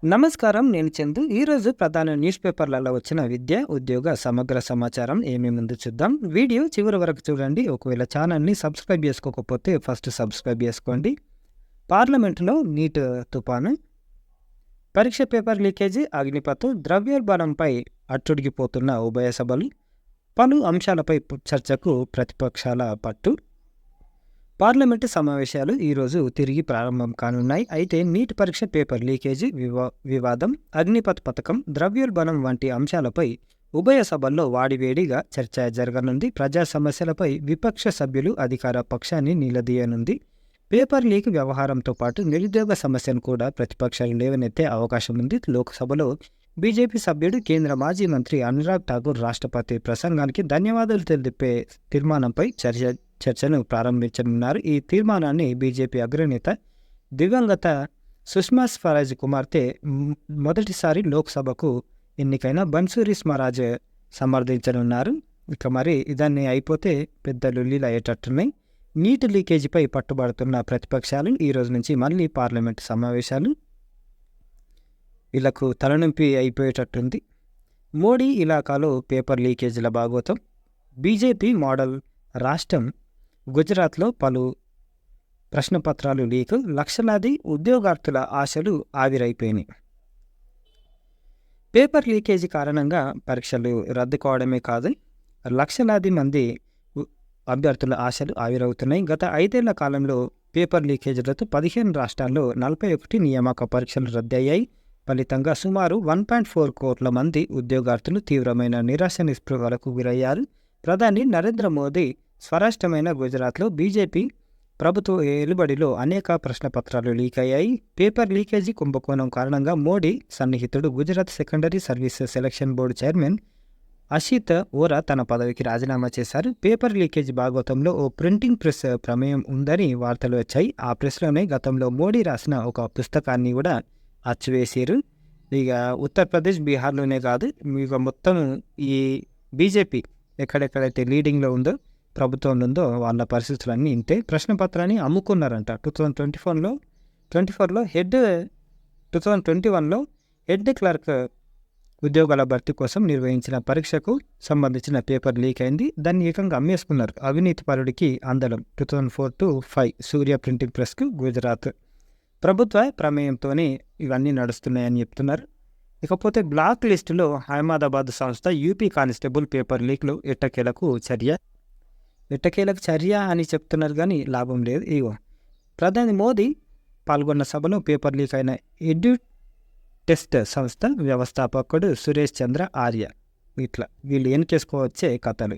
నమస్కారం. నేను చందు. ఈరోజు ప్రధాన న్యూస్ పేపర్లలో వచ్చిన విద్య, ఉద్యోగ సమగ్ర సమాచారం ఏమేముందో చూద్దాం. వీడియో చివరి వరకు చూడండి. ఒకవేళ ఛానల్‌ని సబ్స్క్రైబ్ చేసుకోకపోతే ఫస్ట్ సబ్స్క్రైబ్ చేసుకోండి. పార్లమెంటులో నీట్ తుపాను, పరీక్ష పేపర్ లీకేజీ, అగ్నిపథ్, ద్రవ్యోల్బణంపై అట్టుడికిపోతున్న ఉభయ సభలు, పలు అంశాలపై చర్చకు ప్రతిపక్షాల పట్టు. పార్లమెంటు సమావేశాలు ఈరోజు తిరిగి ప్రారంభం కానున్నాయి. అయితే నీట్ పరీక్ష పేపర్ లీకేజీ వివాదం, అగ్నిపథ్ పథకం, ద్రవ్యోల్బణం వంటి అంశాలపై ఉభయ సభల్లో వాడివేడిగా చర్చ జరగనుంది. ప్రజా సమస్యలపై విపక్ష సభ్యులు అధికార పక్షాన్ని నిలదీయనుంది. పేపర్ లీక్ వ్యవహారంతో పాటు నిరుద్యోగ సమస్యను కూడా ప్రతిపక్షాలు లేవనెత్తే అవకాశం ఉంది. లోక్సభలో బీజేపీ సభ్యుడు, కేంద్ర మాజీ మంత్రి అనురాగ్ ఠాకూర్ రాష్ట్రపతి ప్రసంగానికి ధన్యవాదాలు తెలిపే తీర్మానంపై చర్చను ప్రారంభించనున్నారు. ఈ తీర్మానాన్ని బీజేపీ అగ్రనేత, దివంగత సుష్మా స్వరాజ్ కుమార్తె, మొదటిసారి లోక్సభకు ఎన్నికైన బన్సూరి స్వరాజ్ సమర్థించనున్నారు. ఇక మరి ఇదాన్ని అయిపోతే పెద్ద లొల్లీలు అయ్యేటట్టున్నాయి. నీటి లీకేజీపై పట్టుబడుతున్న ప్రతిపక్షాలు ఈ రోజు నుంచి మళ్ళీ పార్లమెంటు సమావేశాలు వీళ్లకు తలనొప్పి అయిపోయేటట్టుంది. మోడీ ఇలాకాలో పేపర్ లీకేజీల భాగోతం, బీజేపీ మోడల్ రాష్ట్రం గుజరాత్లో పలు ప్రశ్నపత్రాలు లీక్, లక్షలాది ఉద్యోగార్థుల ఆశలు ఆవిరైపోయినాయి. పేపర్ లీకేజీ కారణంగా పరీక్షలు రద్దు కావడమే కాదు, లక్షలాది మంది అభ్యర్థుల ఆశలు ఆవిరవుతున్నాయి. గత 5 ఏళ్ల కాలంలో పేపర్ లీకేజీలతో 15 రాష్ట్రాల్లో 41 నియామక పరీక్షలు రద్దయ్యాయి. ఫలితంగా సుమారు 1.4 కోట్ల మంది ఉద్యోగార్థులు తీవ్రమైన నిరాశ నిస్పృహలకు గురయ్యారు. ప్రధాని నరేంద్ర మోదీ స్వరాష్ట్రమైన గుజరాత్లో బీజేపీ ప్రభుత్వ ఏలుబడిలో అనేక ప్రశ్నపత్రాలు లీక్ అయ్యాయి. పేపర్ లీకేజీ కుంభకోణం కారణంగా మోడీ సన్నిహితుడు, Gujarat secondary services selection board chairman Ashit Vora తన పదవికి రాజీనామా చేశారు. పేపర్ లీకేజీ భాగోతంలో ఓ ప్రింటింగ్ ప్రెస్ ప్రమేయం ఉందని వార్తలు వచ్చాయి. ఆ ప్రెస్లోనే గతంలో మోడీ రాసిన ఒక పుస్తకాన్ని కూడా అచ్చివేసారు. ఇక ఉత్తరప్రదేశ్, బీహార్లోనే కాదు, ఇక మొత్తం ఈ బీజేపీ ఎక్కడెక్కడైతే లీడింగ్లో ఉందో, ప్రభుత్వంలో ఉందో వాళ్ళ పరిస్థితులన్నీ ఇంతే. ప్రశ్నపత్రాన్ని అమ్ముకున్నారంట. 2024లో హెడ్ 2021లో హెడ్ క్లర్క్ ఉద్యోగాల భర్తీ కోసం నిర్వహించిన పరీక్షకు సంబంధించిన పేపర్ లీక్ అయింది. దాన్ని ఏకంగా అమ్మేసుకున్నారు. అవినీతి పరుడికి అందలం. 2004-5 సూర్య ప్రింటింగ్ ప్రెస్కు గుజరాత్ ప్రభుత్వ ప్రమేయంతోనే ఇవన్నీ నడుస్తున్నాయని చెప్తున్నారు. ఇకపోతే బ్లాక్ లిస్టులో అహ్మదాబాద్ సంస్థ, యూపీ కానిస్టేబుల్ పేపర్ లీక్లు ఎట్టకేలకు చర్య అని చెప్తున్నారు కానీ లాభం లేదు. ఇగో ప్రధాని మోదీ పాల్గొన్న సభలో పేపర్ లీక్ అయిన ఎడ్యూ టెస్ట్ సంస్థ వ్యవస్థాపకుడు సురేష్ చంద్ర ఆర్య, వీళ్ళు ఎన్నికేసుకోవచ్చే కథలు.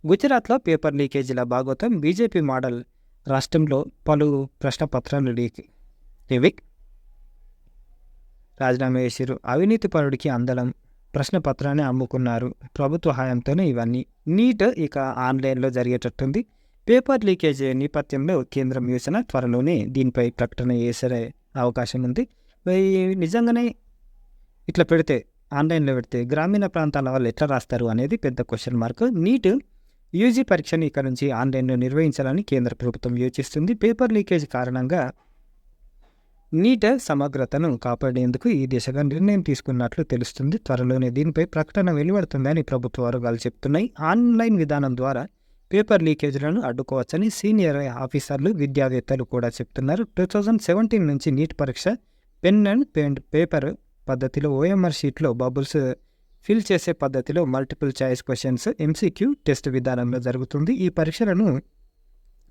గుజరాత్లో పేపర్ లీకేజీల భాగోతం, బీజేపీ మోడల్ రాష్ట్రంలో పలు ప్రశ్నపత్రాలు లీక్, ఇవి రాజీనామా చేసిరు. అవినీతి పరుడికి అందలం, ప్రశ్నపత్రాన్ని అమ్ముకున్నారు. ప్రభుత్వ హయాంతోనే ఇవన్నీ. నీట్ ఇక ఆన్లైన్లో జరిగేటట్టుంది. పేపర్ లీకేజీ నేపథ్యంలో కేంద్రం యోచన, త్వరలోనే దీనిపై ప్రకటన చేసే అవకాశం ఉంది. నిజంగానే ఇట్లా పెడితే, ఆన్లైన్లో పెడితే గ్రామీణ ప్రాంతాల వాళ్ళు ఎట్లా రాస్తారు అనేది పెద్ద క్వశ్చన్ మార్క్. నీట్ యూజీ పరీక్షను ఇక నుంచి ఆన్లైన్లో నిర్వహించాలని కేంద్ర ప్రభుత్వం యోచిస్తుంది. పేపర్ లీకేజ్ కారణంగా నీట్ సమగ్రతను కాపాడేందుకు ఈ దిశగా నిర్ణయం తీసుకున్నట్లు తెలుస్తుంది. త్వరలోనే దీనిపై ప్రకటన వెలువడుతుందని ప్రభుత్వ వర్గాలు చెప్తున్నాయి. ఆన్లైన్ విధానం ద్వారా పేపర్ లీకేజీలను అడ్డుకోవచ్చని సీనియర్ ఆఫీసర్లు, విద్యావేత్తలు కూడా చెప్తున్నారు. 2017 నుంచి నీట్ పరీక్ష పెన్ అండ్ పేపర్ పద్ధతిలో, ఓఎంఆర్ షీట్లో బబుల్స్ ఫిల్ చేసే పద్ధతిలో multiple choice questions, MCQ test విధానంలో జరుగుతుంది. ఈ పరీక్షలను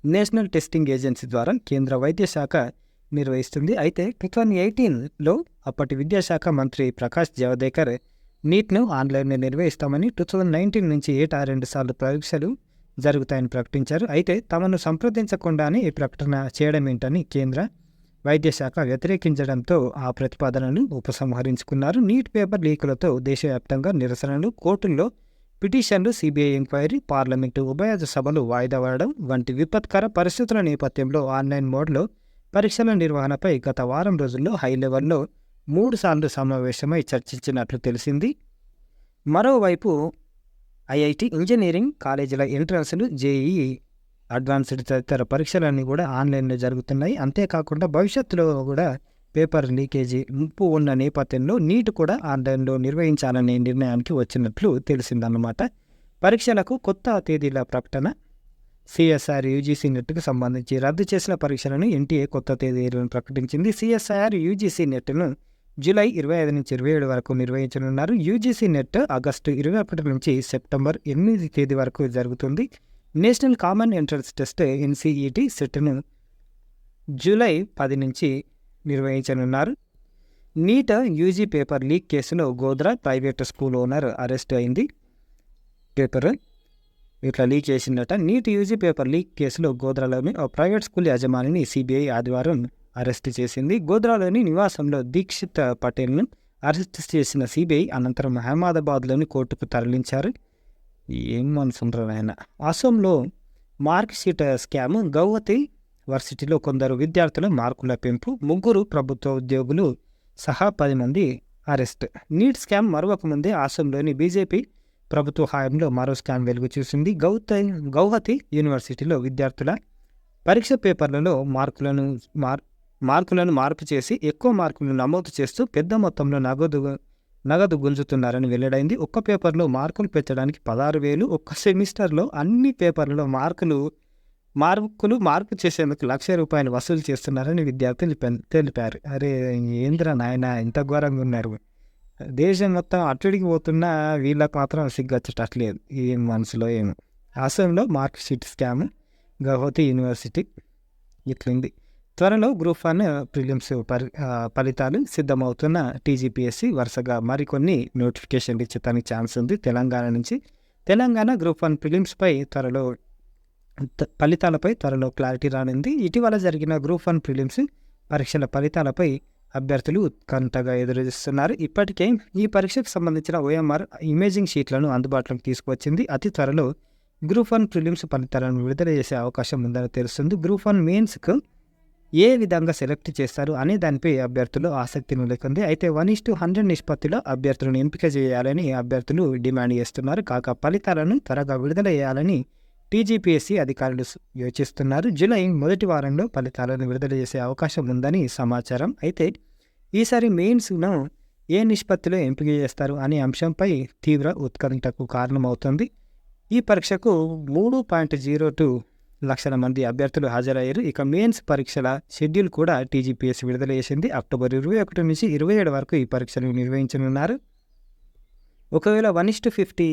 నేషనల్ టెస్టింగ్ ఏజెన్సీ ద్వారా కేంద్ర వైద్య శాఖ నిర్వహిస్తుంది. అయితే 2018లో అప్పటి విద్యాశాఖ మంత్రి ప్రకాష్ జవదేకర్ నీట్ను ఆన్లైన్లో నిర్వహిస్తామని, 2019 నుంచి ఏటా 2 సార్లు పరీక్షలు జరుగుతాయని ప్రకటించారు. అయితే తమను సంప్రదించకుండానే ఈ ప్రకటన చేయడం ఏంటని కేంద్ర వైద్యశాఖ వ్యతిరేకించడంతో ఆ ప్రతిపాదనను ఉపసంహరించుకున్నారు. నీట్ పేపర్ లీకులతో దేశవ్యాప్తంగా నిరసనలు, కోర్టుల్లో పిటిషన్లు, సిబిఐ ఎంక్వైరీ, పార్లమెంటు ఉభయ సభలు వాయిదా పడడం వంటి విపత్కర పరిస్థితుల నేపథ్యంలో ఆన్లైన్ మోడ్లో పరీక్షల నిర్వహణపై గత వారం రోజుల్లో హై లెవెల్లో 3 సార్లు సమావేశమై చర్చించినట్లు తెలిసింది. మరోవైపు ఐఐటి, ఇంజనీరింగ్ కాలేజీల ఎంట్రన్స్లు, జేఈఈ అడ్వాన్స్డ్ తదితర పరీక్షలన్నీ కూడా ఆన్లైన్లో జరుగుతున్నాయి. అంతేకాకుండా భవిష్యత్తులో కూడా పేపర్ లీకేజీ ముప్పు ఉన్న నేపథ్యంలో నీట్ కూడా ఆన్లైన్లో నిర్వహించాలనే నిర్ణయానికి వచ్చినట్లు తెలిసిందన్నమాట. పరీక్షలకు కొత్త తేదీల ప్రకటన. సిఎస్ఆర్ యూజీసీ నెట్కు సంబంధించి రద్దు చేసిన పరీక్షలను ఎన్టీఏ కొత్త తేదీలను ప్రకటించింది. సిఎస్ఆర్ యూజీసీ నెట్ను జూలై 25 నుంచి 27 వరకు నిర్వహించనున్నారు. యూజీసీ నెట్ ఆగస్టు 21 నుంచి సెప్టెంబర్ 8 తేదీ వరకు జరుగుతుంది. National common entrance test NCET సెట్ను జూలై 10 నుంచి నిర్వహించనున్నారు. నీట్ యూజీ పేపర్ లీక్ కేసులో Godhra private school owner arrest అయింది. పేపర్ ఇట్లా లీక్ చేసిందట. నీట్ యూజీ పేపర్ లీక్ కేసులో గోద్రాలోని ఓ ప్రైవేట్ స్కూల్ యాజమానిని సిబిఐ ఆదివారం అరెస్ట్ చేసింది. గోద్రాలోని నివాసంలో దీక్షిత్ పటేల్ను అరెస్ట్ చేసిన సిబిఐ అనంతరం అహ్మదాబాద్లోని కోర్టుకు తరలించారు. ఏం మనసుండ్రు ఆయన. అసోంలో మార్క్ షీట్ స్కామ్. గౌహతి వర్సిటీలో కొందరు విద్యార్థుల మార్కుల పెంపు. 3 ప్రభుత్వ ఉద్యోగులు సహా 10 మంది అరెస్ట్. నీట్ స్కామ్ మరొక ముందే అసోంలోని బీజేపీ ప్రభుత్వ హయాంలో మరో స్కామ్ వెలుగు చూసింది. గౌహతి యూనివర్సిటీలో విద్యార్థుల పరీక్ష పేపర్లలో మార్కులను మార్పు చేసి ఎక్కువ మార్కులు నమోదు చేస్తూ పెద్ద మొత్తంలో నగదు గుంజుతున్నారని వెల్లడైంది. ఒక్క పేపర్లో మార్కులు పెంచడానికి 16,000, ఒక్క సెమిస్టర్లో అన్ని పేపర్లలో మార్పు చేసేందుకు ₹1,00,000 వసూలు చేస్తున్నారని విద్యార్థులు తెలిపారు. అరే ఏంద్రా నాయన, ఇంత ఘోరంగా ఉన్నారు. దేశం మొత్తం అట్టడికి పోతున్నా వీళ్ళకి మాత్రం సిగ్గొచ్చటట్లేదు. ఏం మనసులో ఏమో. అసోంలో mark sheet scam. Guwahati university ఇట్లుంది. త్వరలో గ్రూప్ 1 ప్రిలిమ్స్ ఫలితాలు సిద్ధమవుతున్న టీజీపీఎస్సీ వరుసగా మరికొన్ని నోటిఫికేషన్లు ఇచ్చేదానికి ఛాన్స్ ఉంది. తెలంగాణ గ్రూప్ 1 ప్రిలిమ్స్పై ఫలితాలపై త్వరలో క్లారిటీ రానుంది. ఇటీవల జరిగిన గ్రూప్ 1 ప్రిలిమ్స్ పరీక్షల ఫలితాలపై అభ్యర్థులు ఉత్కంఠగా ఎదురుచూస్తున్నారు. ఇప్పటికే ఈ పరీక్షకు సంబంధించిన ఓఎంఆర్ ఇమేజింగ్ షీట్లను అందుబాటులోకి తీసుకువచ్చింది. అతి త్వరలో గ్రూప్ 1 ప్రిలిమ్స్ ఫలితాలను విడుదల చేసే అవకాశం ఉందని తెలుస్తుంది. గ్రూప్ 1 మెయిన్స్కు ఏ విధంగా సెలెక్ట్ చేస్తారు అనే దానిపై అభ్యర్థులు ఆసక్తి నెలకొంది. అయితే 1:100 నిష్పత్తిలో అభ్యర్థులను ఎంపిక చేయాలని అభ్యర్థులు డిమాండ్ చేస్తున్నారు. కాగా ఫలితాలను త్వరగా విడుదల చేయాలని టీజీపీఎస్సీ అధికారులు యోచిస్తున్నారు. జూలై మొదటి వారంలో ఫలితాలను విడుదల చేసే అవకాశం ఉందని సమాచారం. అయితే ఈసారి మెయిన్స్ను ఏ నిష్పత్తిలో ఎంపిక చేస్తారు అనే అంశంపై తీవ్ర ఉత్కంఠకు కారణమవుతుంది. ఈ పరీక్షకు 3.02 లక్షల మంది అభ్యర్థులు హాజరయ్యారు. ఇక మెయిన్స్ పరీక్షల షెడ్యూల్ కూడా టీజీపీఎస్సీ విడుదల చేసింది. అక్టోబర్ 21 నుంచి 27 వరకు ఈ పరీక్షలు నిర్వహించనున్నారు. ఒకవేళ 1:50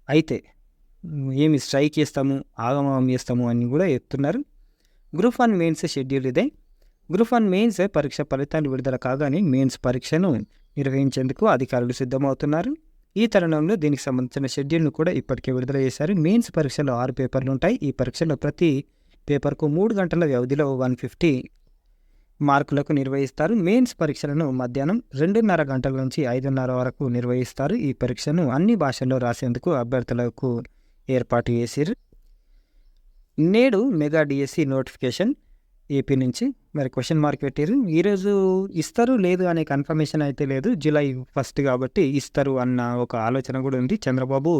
అయితే ఏమి స్ట్రైక్ చేస్తాము, ఆగమనం చేస్తాము అని కూడా చెప్తున్నారు. గ్రూప్ 1 మెయిన్స్ షెడ్యూల్ ఇదే. గ్రూప్ 1 మెయిన్స్ పరీక్ష ఫలితాలు విడుదల కాగానే మెయిన్స్ పరీక్షను నిర్వహించేందుకు అధికారులు సిద్ధమవుతున్నారు. ఈ తరుణంలో దీనికి సంబంధించిన షెడ్యూల్ను కూడా ఇప్పటికే విడుదల చేశారు. మెయిన్స్ పరీక్షలో 6 పేపర్లు ఉంటాయి. ఈ పరీక్షలో ప్రతి పేపర్కు 3 గంటల వ్యవధిలో 150 మార్కులకు నిర్వహిస్తారు. మెయిన్స్ పరీక్షలను మధ్యాహ్నం 2:30 గంటల నుంచి 5:30 వరకు నిర్వహిస్తారు. ఈ పరీక్షను అన్ని భాషల్లో రాసేందుకు అభ్యర్థులకు ఏర్పాటు చేశారు. నేడు మెగా డిఎస్సి నోటిఫికేషన్ ఏపీ నుంచి మరి క్వశ్చన్ మార్క్ పెట్టారు. ఈరోజు ఇస్తారు లేదు అనే కన్ఫర్మేషన్ అయితే లేదు. జూలై 1 కాబట్టి ఇస్తారు అన్న ఒక ఆలోచన కూడా ఉంది. చంద్రబాబు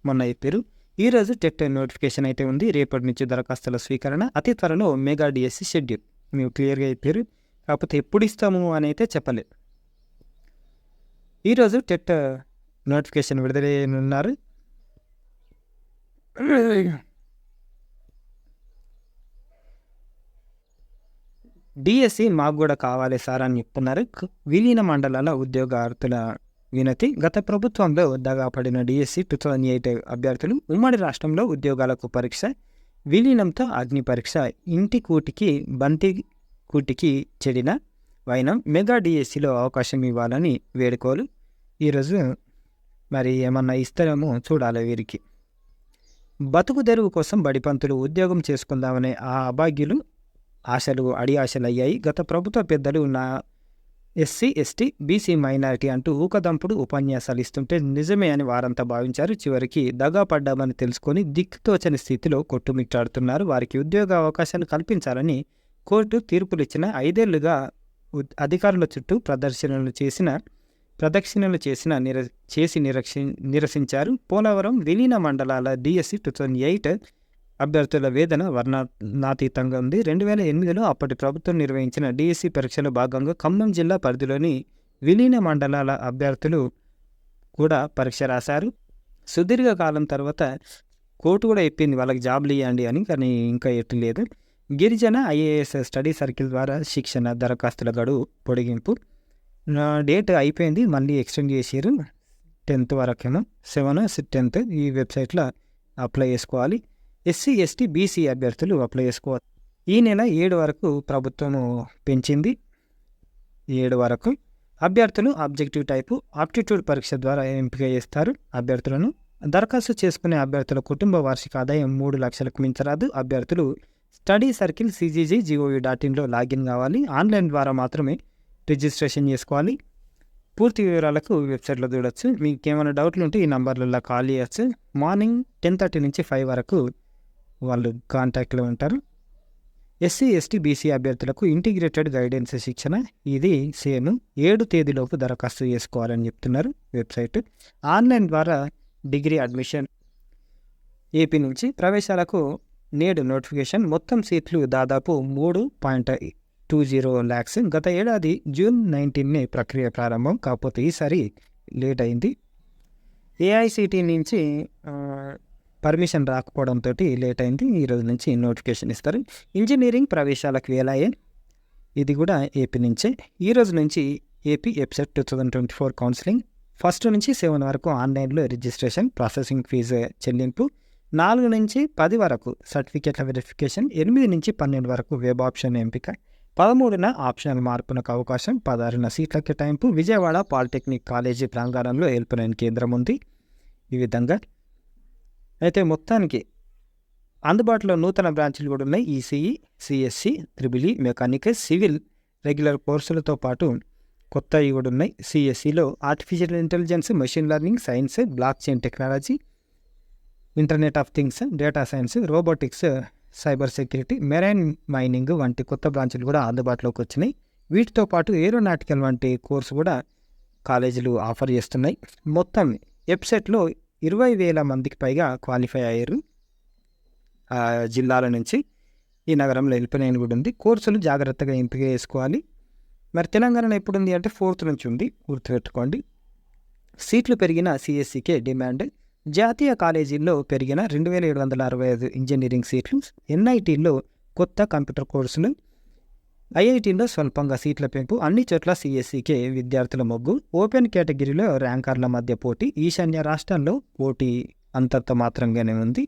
మొన్న చెప్పారు. ఈరోజు టెట్ నోటిఫికేషన్ అయితే ఉంది. రేపటి నుంచి దరఖాస్తుల స్వీకరణ. అతి త్వరలో మెగా డిఎస్సి షెడ్యూల్ మేము క్లియర్గా చెప్పారు. కాకపోతే ఎప్పుడు ఇస్తాము అని అయితే చెప్పలేదు. ఈరోజు టెట్ నోటిఫికేషన్ విడుదల చేయనున్నారు. డిఎస్సి మాకు కూడా కావాలి సార్ అని చెప్తున్నారు. విలీన మండలాల ఉద్యోగార్థుల వినతి. గత ప్రభుత్వంలో దగాపడిన డిఎస్సి 2008 అభ్యర్థులు ఉమ్మడి రాష్ట్రంలో ఉద్యోగాలకు పరీక్ష విలీనంతో అగ్ని పరీక్ష ఇంటి కూటికి బంతి కూటికి చెడిన వైనం మెగా డిఎస్సిలో అవకాశం ఇవ్వాలని వేడుకోలు. ఈరోజు మరి ఏమన్నా ఇస్తారేమో చూడాలి. వీరికి బతుకు తెరువు కోసం బడిపంతులు ఉద్యోగం చేసుకుందామనే ఆ అభాగ్యులు ఆశలు అయ్యాయి. గత ప్రభుత్వ పెద్దలు నా ఎస్సీ ఎస్టీ బీసీ మైనారిటీ అంటూ ఊకదంపుడు ఉపన్యాసాలు ఇస్తుంటే నిజమే అని వారంతా భావించారు. చివరికి దగా పడ్డామని తెలుసుకొని దిక్కుతోచని స్థితిలో కొట్టుమిట్టాడుతున్నారు. వారికి ఉద్యోగ అవకాశాలు కల్పించాలని కోర్టు తీర్పులిచ్చిన 5 ఏళ్లుగా అధికారుల చుట్టూ ప్రదక్షిణలు చేసి నిరసించారు. పోలవరం విలీన మండలాల డిఎస్సి 2008 అభ్యర్థుల వేతన వర్ణనాతీతంగా ఉంది. 2008లో అప్పటి ప్రభుత్వం నిర్వహించిన డిఎస్సి పరీక్షలో భాగంగా ఖమ్మం జిల్లా పరిధిలోని విలీన మండలాల అభ్యర్థులు కూడా పరీక్ష రాశారు. సుదీర్ఘకాలం తర్వాత కోర్టు కూడా చెప్పింది వాళ్ళకి జాబ్లు ఇవ్వండి అని, కానీ ఇంకా ఎట్టలేదు. గిరిజన ఐఏఎస్ స్టడీ సర్కిల్ ద్వారా శిక్షణ దరఖాస్తుల గడువు పొడిగింపు డేట్ అయిపోయింది, మళ్ళీ ఎక్స్టెండ్ చేసారు 10th వరకేమో. 7, 10th ఈ వెబ్సైట్లో అప్లై చేసుకోవాలి. ఎస్సీ, ఎస్టీ, బీసీ అభ్యర్థులు అప్లై చేసుకోవాలి. ఈ నెల 7 వరకు ప్రభుత్వము పెంచింది. 7 వరకు అభ్యర్థులు ఆబ్జెక్టివ్ టైపు ఆప్టిట్యూడ్ పరీక్ష ద్వారా ఎంపిక చేస్తారు అభ్యర్థులను. దరఖాస్తు చేసుకునే అభ్యర్థుల కుటుంబ వార్షిక ఆదాయం 3 లక్షలకు మించరాదు. అభ్యర్థులు స్టడీ సర్కిల్ cgg.gov.in లాగిన్ కావాలి. ఆన్లైన్ ద్వారా మాత్రమే రిజిస్ట్రేషన్ చేసుకోవాలి. పూర్తి వివరాలకు వెబ్సైట్లో చూడవచ్చు. మీకు ఏమైనా డౌట్లు ఉంటే ఈ నంబర్లలో కాల్ చేయవచ్చు. మార్నింగ్ 10:30 నుంచి 5 వరకు వాళ్ళు కాంటాక్ట్లో ఉంటారు. ఎస్సీ, ఎస్టీ, బీసీ అభ్యర్థులకు ఇంటిగ్రేటెడ్ గైడెన్స్ శిక్షణ, ఇది సేమ్ 7 తేదీలోపు దరఖాస్తు చేసుకోవాలని చెప్తున్నారు వెబ్సైట్. ఆన్లైన్ ద్వారా డిగ్రీ అడ్మిషన్ ఏపీ నుంచి ప్రవేశాలకు నేడు నోటిఫికేషన్. మొత్తం సీట్లు దాదాపు 3.20 lakhs. గత ఏడాది June 19 ప్రక్రియ ప్రారంభం, కాకపోతే ఈసారి లేట్ అయింది. ఏఐసిటి నుంచి పర్మిషన్ రాకపోవడంతో లేట్ అయింది. ఈరోజు నుంచి నోటిఫికేషన్ ఇస్తారు. ఇంజనీరింగ్ ప్రవేశాలకు వేలాయే, ఇది కూడా ఏపీ నుంచే. ఈరోజు నుంచి ఏపీ ఎప్సెట్ 2024 కౌన్సిలింగ్ 1 నుంచి 7 వరకు ఆన్లైన్లో రిజిస్ట్రేషన్, ప్రాసెసింగ్ ఫీజు చెల్లింపు. 4 నుంచి 10 వరకు సర్టిఫికేట్ల వెరిఫికేషన్. 8 నుంచి 12 వరకు వెబ్ ఆప్షన్ ఎంపిక. 13న ఆప్షనల్ మార్పునకు అవకాశం. 16న సీట్ల కేటాయింపు. విజయవాడ పాలిటెక్నిక్ కాలేజీ ప్రాంగణంలో హెల్ప్ లైన్ కేంద్రం ఉంది. ఈ విధంగా అయితే మొత్తానికి అందుబాటులో నూతన బ్రాంచ్లు కూడా ఉన్నాయి. ECE, CSC, triple E, mechanical, civil regular కోర్సులతో పాటు కొత్తవి కూడా ఉన్నాయి. సిఎస్సిలో artificial intelligence, machine learning, science, blockchain technology, internet of things, data science, robotics, cyber security, marine mining వంటి కొత్త బ్రాంచ్లు కూడా అందుబాటులోకి వచ్చినాయి. వీటితో పాటు ఏరోనాటికల్ వంటి కోర్సు కూడా కాలేజీలు ఆఫర్ చేస్తున్నాయి. మొత్తం వెబ్సైట్లో 20,000 మందికి పైగా క్వాలిఫై అయ్యారు జిల్లాల నుంచి. ఈ నగరంలో హెల్ప్లైన్ కూడా ఉంది. కోర్సులు జాగ్రత్తగా ఎంపిక చేసుకోవాలి. మరి తెలంగాణలో ఎప్పుడుంది అంటే 4th నుంచి ఉంది, గుర్తుపెట్టుకోండి. సీట్లు పెరిగిన సిఎస్సికే డిమాండ్. జాతీయ కాలేజీల్లో పెరిగిన 2,765 ఇంజనీరింగ్ సీట్లు. ఎన్ఐటీల్లో కొత్త కంప్యూటర్ కోర్సులు. ఐఐటీలో స్వల్పంగా సీట్ల పెంపు. అన్ని చోట్ల సిఎస్సికే విద్యార్థుల మొగ్గు. ఓపెన్ కేటగిరీలో ర్యాంకర్ల మధ్య పోటీ. ఈశాన్య రాష్ట్రాల్లో పోటీ అంతంత మాత్రంగానే ఉంది.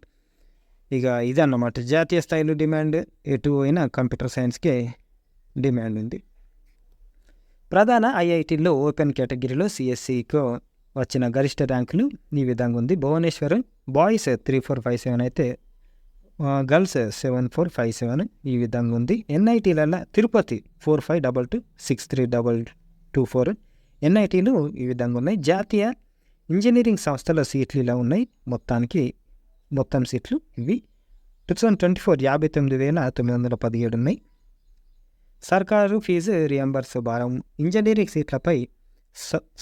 ఇక ఇదన్నమాట జాతీయ స్థాయిలో డిమాండ్. ఎటు అయినా కంప్యూటర్ సైన్స్కే డిమాండ్ ఉంది. ప్రధాన ఐఐటీల్లో ఓపెన్ కేటగిరీలో సిఎస్సికు వచ్చిన గరిష్ట ర్యాంకులు ఈ విధంగా ఉంది. భువనేశ్వర్ బాయ్స్ 3457 అయితే గర్ల్స్ 7457 ఈ విధంగా ఉంది. ఎన్ఐటీలలో తిరుపతి 4522, 6324 ఎన్ఐటీలు ఈ విధంగా ఉన్నాయి. జాతీయ ఇంజనీరింగ్ సంస్థల సీట్లు ఇలా ఉన్నాయి. మొత్తం సీట్లు ఇవి 2024 59,917 ఉన్నాయి. సర్కారు ఫీజు రియంబర్స్ భారం. ఇంజనీరింగ్ సీట్లపై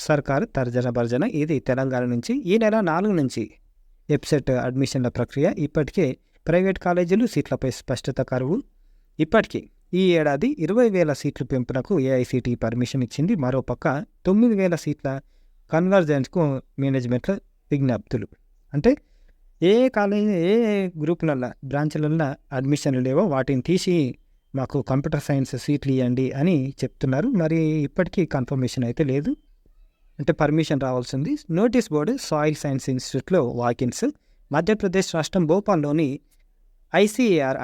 సర్కారు తర్జన భర్జన. ఇది తెలంగాణ నుంచి. ఈ నెల 4 నుంచి వెబ్సైట్ అడ్మిషన్ల ప్రక్రియ. ఇప్పటికే ప్రైవేట్ కాలేజీలు సీట్లపై స్పష్టత కరువు. ఇప్పటికీ ఈ ఏడాది 20,000 సీట్లు పెంపునకు ఏఐసిటి పర్మిషన్ ఇచ్చింది. మరోపక్క 9,000 సీట్ల కన్వర్జెన్స్కు మేనేజ్మెంట్ల విజ్ఞప్తులు. అంటే ఏ కాలేజీ ఏ గ్రూపులల్లో బ్రాంచ్లల్లో అడ్మిషన్లు లేవో వాటిని తీసి మాకు కంప్యూటర్ సైన్స్ సీట్లు ఇవ్వండి అని చెప్తున్నారు. మరి ఇప్పటికీ కన్ఫర్మేషన్ అయితే లేదు, అంటే పర్మిషన్ రావాల్సింది. నోటీస్ బోర్డు సాయిల్ సైన్స్ ఇన్స్టిట్యూట్లో వాకిన్స్. మధ్యప్రదేశ్ రాష్ట్రం భోపాల్లోని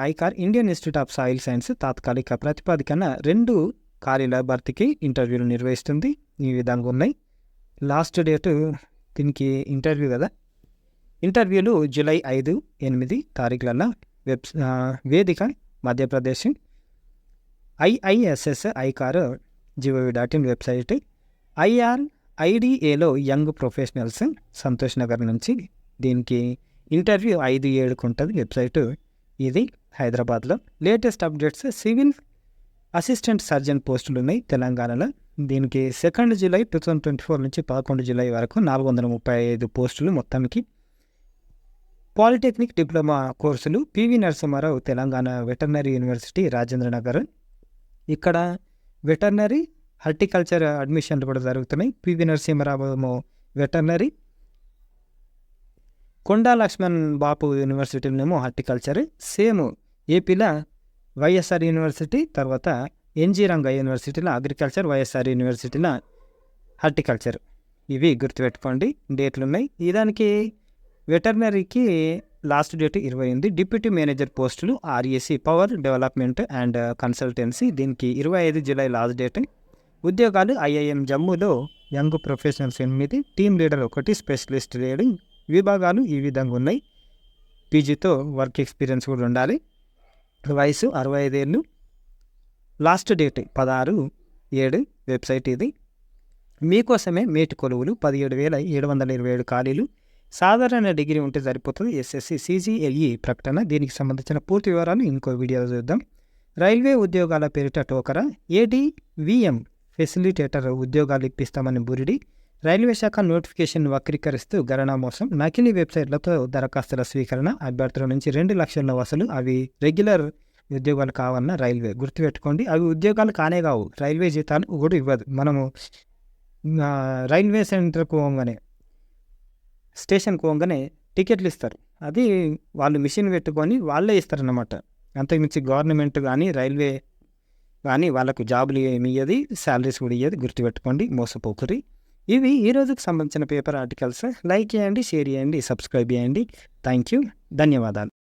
ICAR Indian Institute of soil science తాత్కాలిక ప్రతిపాదికన 2 ఖాళీల భర్తీకి ఇంటర్వ్యూలు నిర్వహిస్తుంది. ఈ విధంగా ఉన్నాయి. లాస్ట్ డేటు దీనికి ఇంటర్వ్యూ కదా. ఇంటర్వ్యూలు జూలై 5, 8 తారీఖులలో. వేదిక మధ్యప్రదేశ్. IISS ICAR gov.in website. ఐడిఏలో యంగ్ ప్రొఫెషనల్స్ సంతోష్ నగర్ నుంచి. దీనికి ఇంటర్వ్యూ 5-7కు ఉంటుంది వెబ్సైటు. ఇది హైదరాబాద్లో. Latest updates. Civil assistant surgeon పోస్టులు ఉన్నాయి తెలంగాణలో. దీనికి 2 జూలై 2024 నుంచి 11 జూలై వరకు 435 పోస్టులు మొత్తానికి. పాలిటెక్నిక్ డిప్లొమా కోర్సులు PV Narasimha Rao Telangana veterinary university Rajendranagar. ఇక్కడ వెటర్నరీ హార్టికల్చర్ అడ్మిషన్లు కూడా జరుగుతున్నాయి. పివి నరసింహారావు ఏమో వెటర్నరీ, కొండా లక్ష్మణ్ బాపు యూనివర్సిటీలోనేమో హార్టికల్చర్. సేమ్ ఏపీలో వైఎస్ఆర్ యూనివర్సిటీ, తర్వాత ఎన్జి రంగా యూనివర్సిటీలో అగ్రికల్చర్, వైఎస్ఆర్ యూనివర్సిటీలో హార్టికల్చర్. ఇవి గుర్తుపెట్టుకోండి, డేట్లు ఉన్నాయి. దానికి వెటర్నరీకి లాస్ట్ డేట్ 28. డిప్యూటీ మేనేజర్ పోస్టులు RAC power development and consultancy, దీనికి 25 జూలై లాస్ట్ డేట్. ఉద్యోగాలు ఐఐఎం జమ్మూలో young professionals 8, team leader 1, specialist 7. విభాగాలు ఈ విధంగా ఉన్నాయి. పీజీతో వర్క్ ఎక్స్పీరియన్స్ కూడా ఉండాలి. వయసు 65 ఏళ్ళు. Last date 16/7. వెబ్సైట్ ఇది. మీకోసమే మేటి కొలువులు 17,727 ఖాళీలు. సాధారణ డిగ్రీ ఉంటే సరిపోతుంది. ఎస్ఎస్సి సిజిఎల్ఈ ప్రకటన. దీనికి సంబంధించిన పూర్తి వివరాలు ఇంకో వీడియో చూద్దాం. రైల్వే ఉద్యోగాల పేరిట టోకరా. ఏడీవీఎం ఫెసిలిటేటర్ ఉద్యోగాలు ఇప్పిస్తామని బురిడి. రైల్వే శాఖ నోటిఫికేషన్ వక్రీకరిస్తూ గణన మోసం. నకిలీ వెబ్సైట్లతో దరఖాస్తుల స్వీకరణ. అభ్యర్థుల నుంచి 2 లక్షల వసూలు. అవి రెగ్యులర్ ఉద్యోగాలు కావన్న రైల్వే. గుర్తుపెట్టుకోండి, అవి ఉద్యోగాలు కానే కావు. రైల్వే జీతాలు కూడా ఇవ్వదు. మనము రైల్వే సెంటర్కు పోగానే, స్టేషన్కి పోగానే టికెట్లు ఇస్తారు. అది వాళ్ళు మిషన్ పెట్టుకొని వాళ్ళే ఇస్తారన్నమాట. అంతకుమించి గవర్నమెంట్ కానీ రైల్వే కానీ వాళ్ళకు జాబులు ఏమి ఇయ్యది, శాలరీస్ కూడా ఇయ్యది. గుర్తుపెట్టుకోండి, మోసపోకురి. ఇవి ఈ రోజుకి సంబంధించిన పేపర్ ఆర్టికల్స్. లైక్ చేయండి, షేర్ చేయండి, సబ్స్క్రైబ్ చేయండి. థ్యాంక్ యూ, ధన్యవాదాలు.